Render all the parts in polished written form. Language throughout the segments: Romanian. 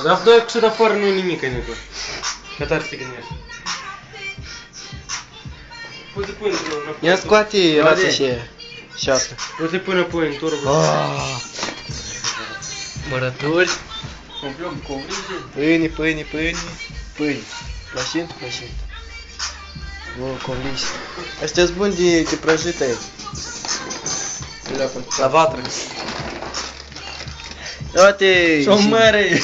Dar doi cu afară nu e nimic, Nico. Că tare te gândești. Poate pune într-o raport. Ia scoate asta și asta. Poate pune apoi în turbă. Mărături. Comprăm covrice. Pâine. Mașini? Covrice. Ăștia-s buni de prăjit aici. La vatră. Uite! Șomare!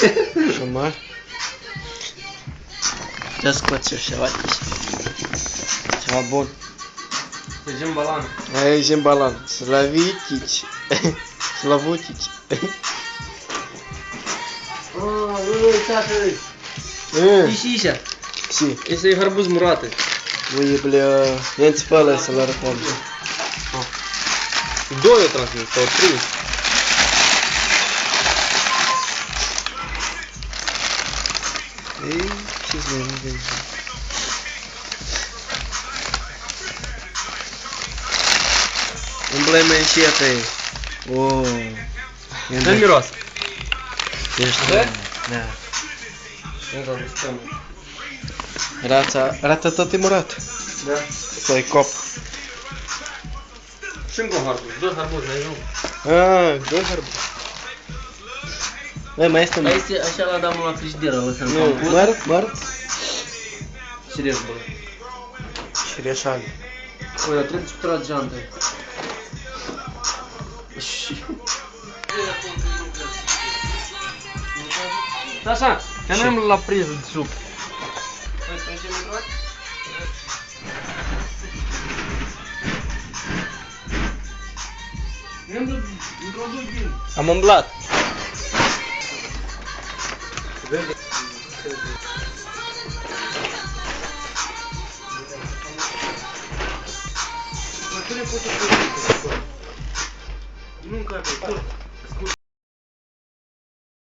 Șomar. Ce scoți eu ceva de aici. Ceva bun. Să zicem balan. Aia e balan. Slavitici. Slavutici. Nu uitați. Și așa. Și. Este harbuz murată. Ui, bля. Ia-ți pe ăla să-l arătăm. Doi o transmit, sau trei. Ei, ce-ți mai mâncă? Embleme și iată. Dă miros. Ești. Da. Rața tot e murat. Da. Să-i cop. Și încă un harbuz, doi harbuz, mai nou. Doi harbuz. Mai este unul. Este așa la damul la frigideră, o să-l Nu, măr. Serios, bă. Șireșan. Oi, dar trebuie să tragi geantă. Așa, că nu la priză de suc. Am umblat. Nu încă, scurt.